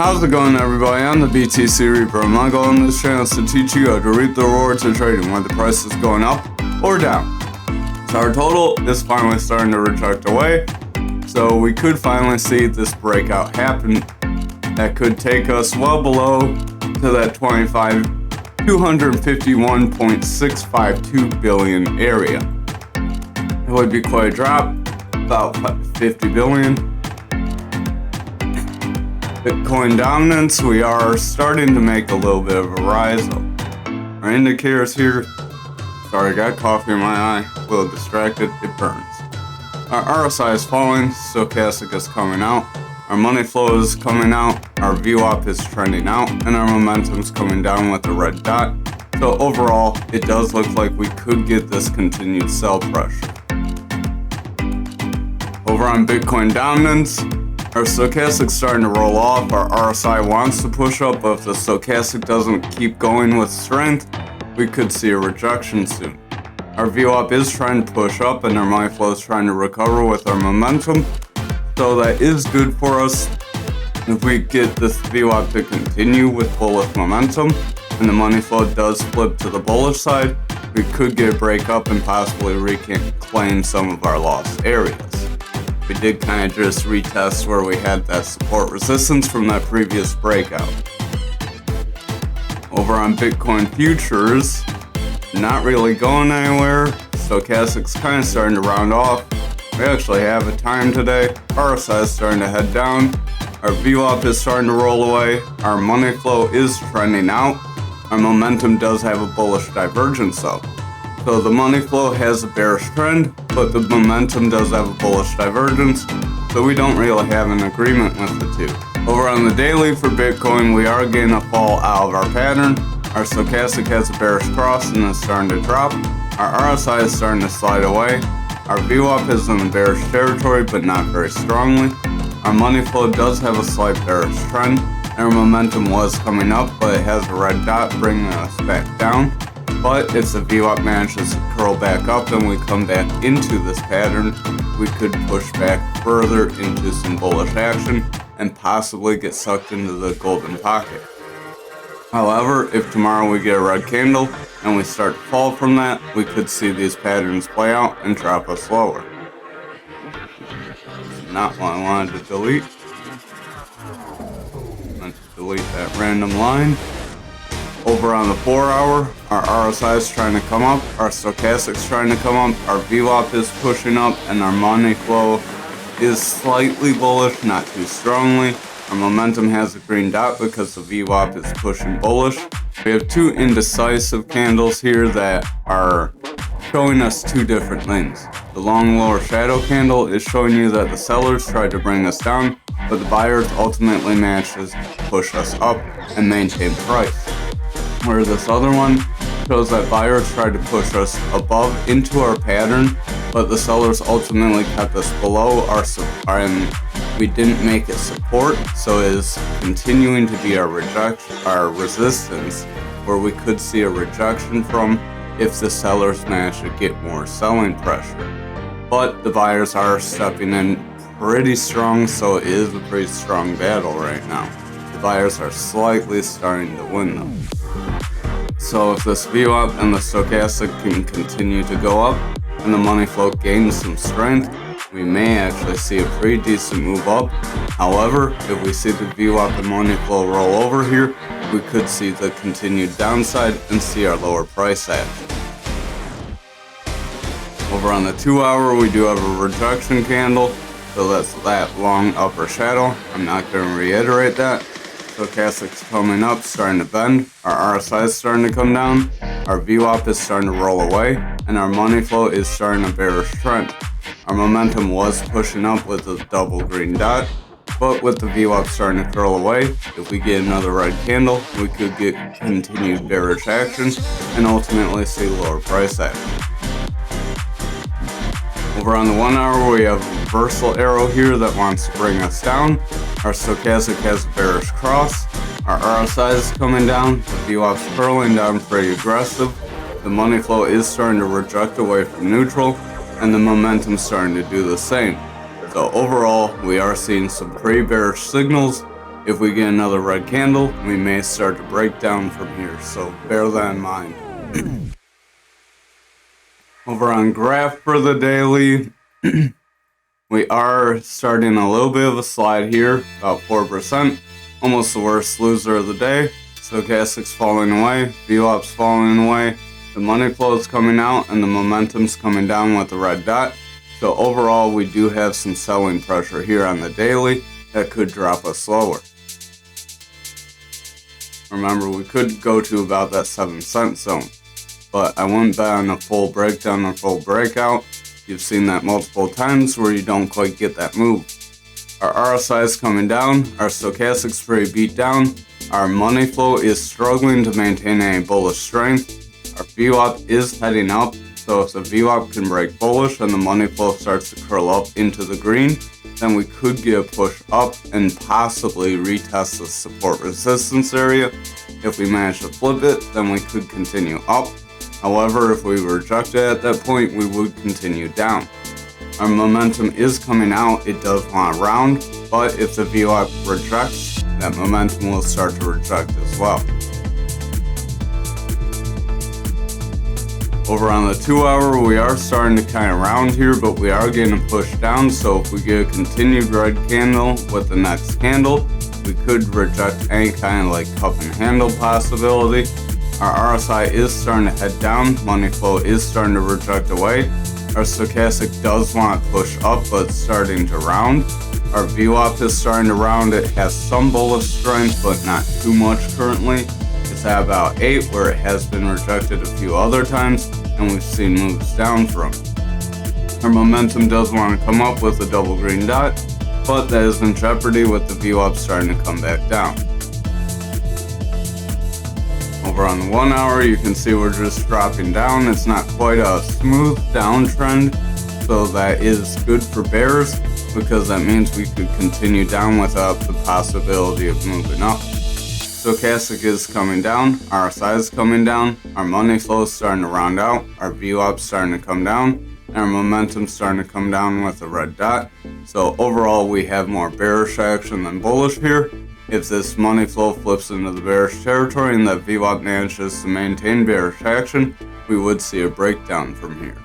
How's it going, everybody? I'm the BTC Reaper. My goal on this channel is to teach you how to reap the rewards of trading when the price is going up or down. So our total is finally starting to reject away. So we could finally see this breakout happen. That could take us well below to that 251.652 billion area. It would be quite a drop, about 50 billion. Bitcoin dominance, we are starting to make a little bit of a rise. Our indicators here, sorry, I got coffee in my eye, a little distracted, it burns. Our RSI is falling, stochastic is coming out, our money flow is coming out, our VWAP is trending out, and our momentum is coming down with the red dot. So overall, it does look like we could get this continued sell pressure. Over on Bitcoin dominance, our stochastic's starting to roll off. Our RSI wants to push up, but if the stochastic doesn't keep going with strength, we could see a rejection soon. Our VWAP is trying to push up, and our money flow is trying to recover with our momentum, so that is good for us. If we get this VWAP to continue with bullish momentum, and the money flow does flip to the bullish side, we could get a break up and possibly reclaim some of our lost areas. We did kind of just retest where we had that support resistance from that previous breakout. Over on Bitcoin futures, not really going anywhere. Stochastic's kind of starting to round off. We actually have a time today. RSI is starting to head down. Our VWAP is starting to roll away. Our money flow is trending out. Our momentum does have a bullish divergence though. So the money flow has a bearish trend, but the momentum does have a bullish divergence, so we don't really have an agreement with the two. Over on the daily for Bitcoin, we are getting a fall out of our pattern. Our stochastic has a bearish cross and is starting to drop. Our RSI is starting to slide away. Our VWAP is in the bearish territory, but not very strongly. Our money flow does have a slight bearish trend. Our momentum was coming up, but it has a red dot bringing us back down. But if the VWAP manages to curl back up and we come back into this pattern, we could push back further into some bullish action and possibly get sucked into the golden pocket. However, if tomorrow we get a red candle and we start to fall from that, we could see these patterns play out and drop us lower. Not what I wanted to delete. Let's delete that random line. Over on the 4 hour, our RSI is trying to come up, our stochastic's trying to come up, our VWAP is pushing up, and our money flow is slightly bullish, not too strongly. Our momentum has a green dot because the VWAP is pushing bullish. We have two indecisive candles here that are showing us two different things. The long lower shadow candle is showing you that the sellers tried to bring us down, but the buyers ultimately managed to push us up and maintain price. Where this other one shows that buyers tried to push us above into our pattern, but the sellers ultimately kept us below our support, and we didn't make it support, so it is continuing to be our resistance, where we could see a rejection from if the sellers manage to get more selling pressure. But the buyers are stepping in pretty strong, so it is a pretty strong battle right now. The buyers are slightly starting to win though. So if this VWAP and the stochastic can continue to go up and the money flow gains some strength, we may actually see a pretty decent move up. However, if we see the VWAP and money flow roll over here, we could see the continued downside and see our lower price action. Over on the 2 hour, we do have a rejection candle, so that's that long upper shadow. I'm not going to reiterate that. Stochastic's coming up, starting to bend. Our RSI is starting to come down. Our VWAP is starting to roll away, and our money flow is starting a bearish trend. Our momentum was pushing up with a double green dot, but with the VWAP starting to curl away, if we get another red candle, we could get continued bearish action and ultimately see lower price action. Over on the 1 hour, we have a reversal arrow here that wants to bring us down. Our stochastic has a bearish cross. Our RSI is coming down. The VWAP's curling down pretty aggressive. The money flow is starting to reject away from neutral, and the momentum's starting to do the same. So overall, we are seeing some pretty bearish signals, If we get another red candle, we may start to break down from here, so bear that in mind. Over on graph for the daily, we are starting a little bit of a slide here, about 4%, almost the worst loser of the day. Stochastics falling away, VWAP's falling away, the money flow is coming out, and the momentum's coming down with the red dot. So overall, we do have some selling pressure here on the daily that could drop us lower. Remember, we could go to about that 7-cent zone, but I wouldn't bet on a full breakdown or full breakout. You've seen that multiple times where you don't quite get that move. Our RSI is coming down, our stochastic's pretty beat down, our money flow is struggling to maintain a bullish strength, our VWAP is heading up, so if the VWAP can break bullish and the money flow starts to curl up into the green, then we could get a push up and possibly retest the support resistance area. If we manage to flip it, then we could continue up. However, if we reject it at that point, we would continue down. Our momentum is coming out, it does want to round, but if the VWAP rejects, that momentum will start to reject as well. Over on the 2 hour, we are starting to kind of round here, but we are getting pushed down, so if we get a continued red candle with the next candle, we could reject any kind of like cup and handle possibility. Our RSI is starting to head down, money flow is starting to reject away. Our stochastic does want to push up, but it's starting to round. Our VWAP is starting to round, it has some bullish strength, but not too much currently. It's at about 8, where it has been rejected a few other times, and we've seen moves down from. Our momentum does want to come up with a double green dot, but that is in jeopardy with the VWAP starting to come back down. Over on the 1 hour, you can see we're just dropping down. It's not quite a smooth downtrend, so that is good for bears, because that means we could continue down without the possibility of moving up. Stochastic is coming down, RSI is coming down, our money flow is starting to round out, our VWAP is starting to come down, and our momentum is starting to come down with a red dot. So overall, we have more bearish action than bullish here. If this money flow flips into the bearish territory and that VWAP manages to maintain bearish action, we would see a breakdown from here.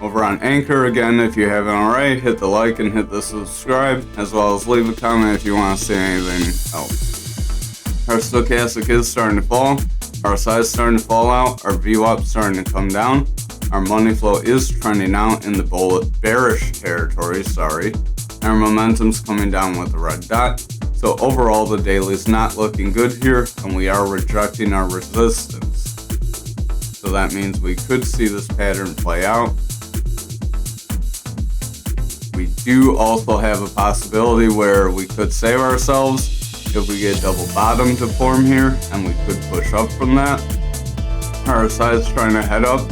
Over on Anchor, again, if you haven't already, hit the like and hit the subscribe, as well as leave a comment if you want to see anything else. Our stochastic is starting to fall, our RSI is starting to fall out, our VWAP is starting to come down, our money flow is trending out in the bearish territory, and our momentum's coming down with the red dot. So overall, the daily's not looking good here, and we are rejecting our resistance. So that means we could see this pattern play out. We do also have a possibility where we could save ourselves if we get double bottom to form here, and we could push up from that. Our RSI is trying to head up,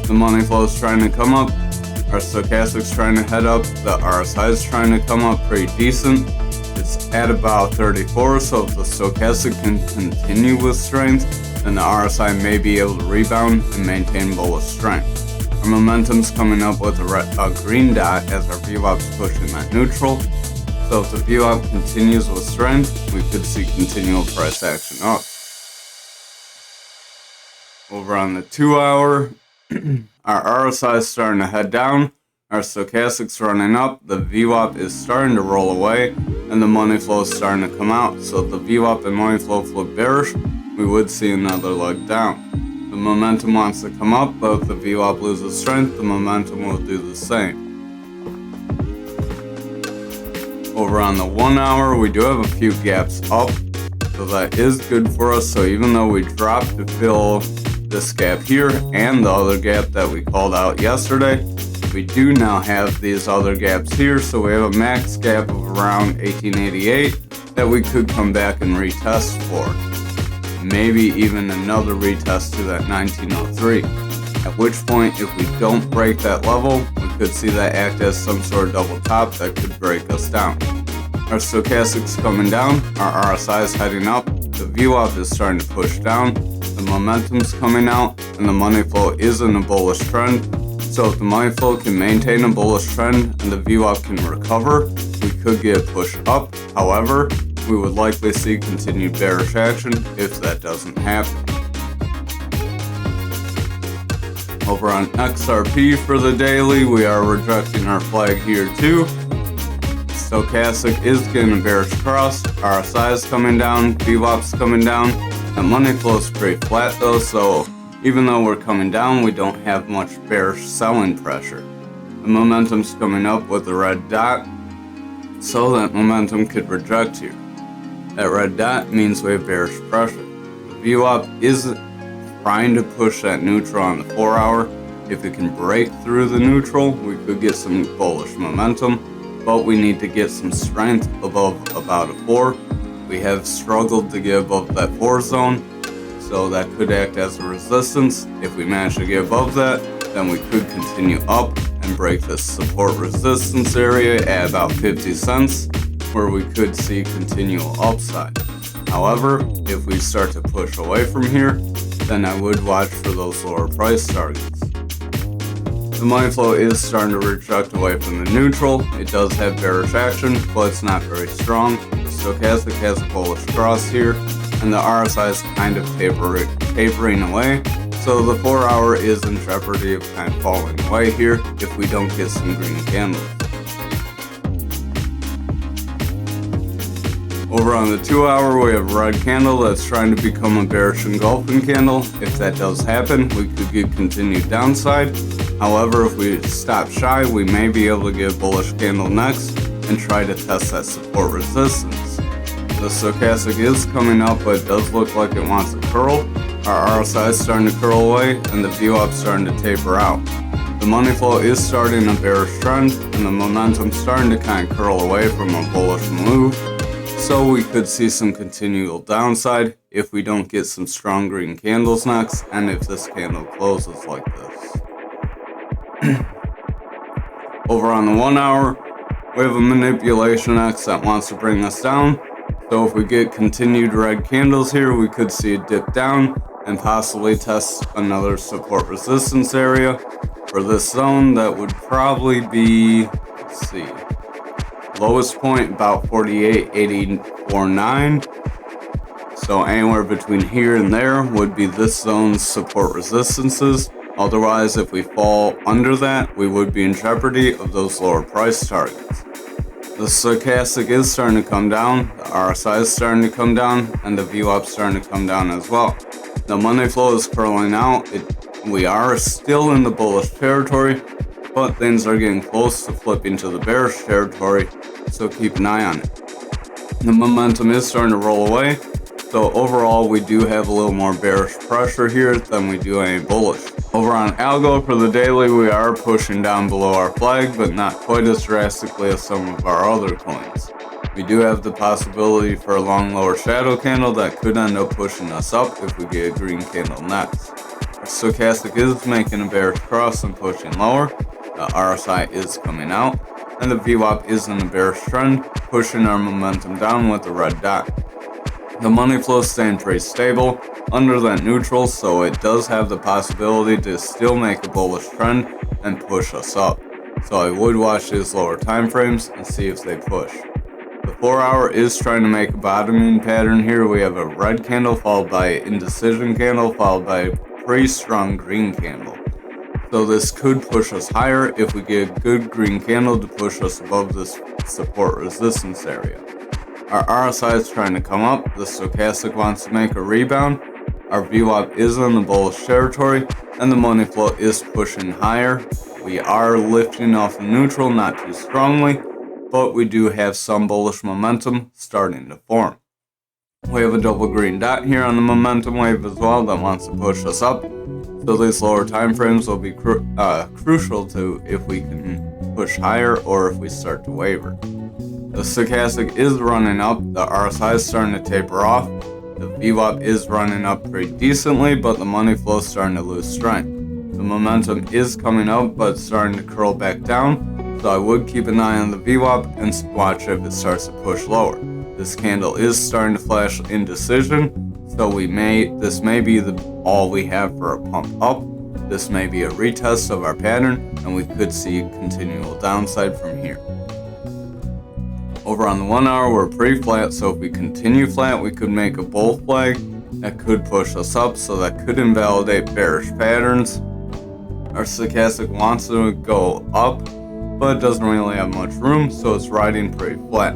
the money flow is trying to come up, our stochastic's trying to head up, the RSI is trying to come up pretty decent. It's at about 34, so if the stochastic can continue with strength, then the RSI may be able to rebound and maintain bullish strength. Our momentum's coming up with a green dot as our VWAP's pushing that neutral. So if the VWAP continues with strength, we could see continual price action up. Over on the 2 hour, our RSI is starting to head down, our stochastic's running up, the VWAP is starting to roll away, and the money flow is starting to come out. So if the VWAP and money flow flip bearish, we would see another leg down. The momentum wants to come up, but if the VWAP loses strength, the momentum will do the same. Over on the 1 hour, we do have a few gaps up, so that is good for us. So even though we dropped to fill this gap here and the other gap that we called out yesterday, we do now have these other gaps here, so we have a max gap of around 1888 that we could come back and retest for. Maybe even another retest to that 1903, at which point if we don't break that level, we could see that act as some sort of double top that could break us down. Our stochastic's coming down, our RSI is heading up, the VWAP is starting to push down, the momentum's coming out, and the money flow is in a bullish trend. So if the money flow can maintain a bullish trend and the VWAP can recover, we could get pushed up. However, we would likely see continued bearish action if that doesn't happen. Over on XRP for the daily, we are rejecting our flag here too. Stochastic is getting a bearish cross, RSI is coming down, VWAP's coming down, and money flow is pretty flat though, so even though we're coming down, we don't have much bearish selling pressure. The momentum's coming up with the red dot, so that momentum could reject here. That red dot means we have bearish pressure. The VWAP is trying to push that neutral on the 4 hour. If it can break through the neutral, we could get some bullish momentum, but we need to get some strength above about a 4. We have struggled to get above that 4 zone, so that could act as a resistance. If we manage to get above that, then we could continue up and break this support resistance area at about 50 cents, where we could see continual upside. However, if we start to push away from here, then I would watch for those lower price targets. The money flow is starting to reject away from the neutral. It does have bearish action, but it's not very strong. The stochastic has a bullish cross here, and the RSI is kind of tapering away. So the 4 hour is in jeopardy of kind of falling away here if we don't get some green candles. Over on the 2 hour, we have a red candle that's trying to become a bearish engulfing candle. If that does happen, we could get continued downside. However, if we stop shy, we may be able to get a bullish candle next and try to test that support resistance. The stochastic is coming up, but it does look like it wants to curl. Our RSI is starting to curl away, and the VWAP is starting to taper out. The money flow is starting a bearish trend, and the momentum starting to kind of curl away from a bullish move. So we could see some continual downside if we don't get some strong green candles next, and if this candle closes like this. Over on the 1 hour, we have a manipulation X that wants to bring us down. So if we get continued red candles here, we could see a dip down and possibly test another support resistance area. For this zone, that would probably be, let's see, lowest point about 48.849. So anywhere between here and there would be this zone's support resistances. Otherwise, if we fall under that, we would be in jeopardy of those lower price targets. The stochastic is starting to come down, the RSI is starting to come down, and the VWAP is starting to come down as well. The money flow is curling out. We are still in the bullish territory, but things are getting close to flipping to the bearish territory, so keep an eye on it. The momentum is starting to roll away, so overall we do have a little more bearish pressure here than we do any bullish. Over on algo for the daily, we are pushing down below our flag, but not quite as drastically as some of our other coins. We do have the possibility for a long lower shadow candle that could end up pushing us up if we get a green candle next. Our stochastic is making a bearish cross and pushing lower. The RSI is coming out, and the VWAP is in a bearish trend, pushing our momentum down with the red dot. The money flow is staying pretty stable under that neutral, so it does have the possibility to still make a bullish trend and push us up. So I would watch these lower time frames and see if they push. The 4 hour is trying to make a bottoming pattern here. We have a red candle followed by an indecision candle followed by a pretty strong green candle. So this could push us higher if we get a good green candle to push us above this support resistance area. Our RSI is trying to come up, the stochastic wants to make a rebound, our VWAP is in the bullish territory, and the money flow is pushing higher. We are lifting off the neutral, not too strongly, but we do have some bullish momentum starting to form. We have a double green dot here on the momentum wave as well that wants to push us up, so these lower time frames will be crucial to if we can push higher or if we start to waver. The stochastic is running up, the RSI is starting to taper off, the VWAP is running up pretty decently, but the money flow is starting to lose strength. The momentum is coming up, but it's starting to curl back down, so I would keep an eye on the VWAP and watch if it starts to push lower. This candle is starting to flash indecision, so this may be all we have for a pump up. This may be a retest of our pattern, and we could see continual downside from here. Over on the 1 hour, we're pretty flat, so if we continue flat, we could make a bull flag. That could push us up, so that could invalidate bearish patterns. Our stochastic wants to go up, but it doesn't really have much room, so it's riding pretty flat.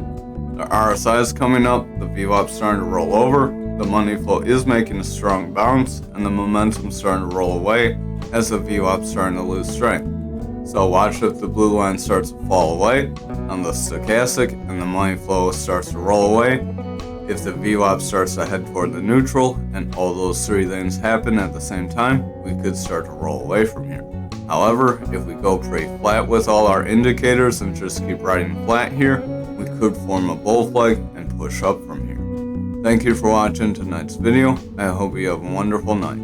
The RSI is coming up, the VWAP's starting to roll over, the money flow is making a strong bounce, and the momentum's starting to roll away as the VWAP's starting to lose strength. So watch if the blue line starts to fall away on the stochastic and the money flow starts to roll away. If the VWAP starts to head toward the neutral and all those three things happen at the same time, we could start to roll away from here. However, if we go pretty flat with all our indicators and just keep riding flat here, we could form a bull flag and push up from here. Thank you for watching tonight's video. I hope you have a wonderful night.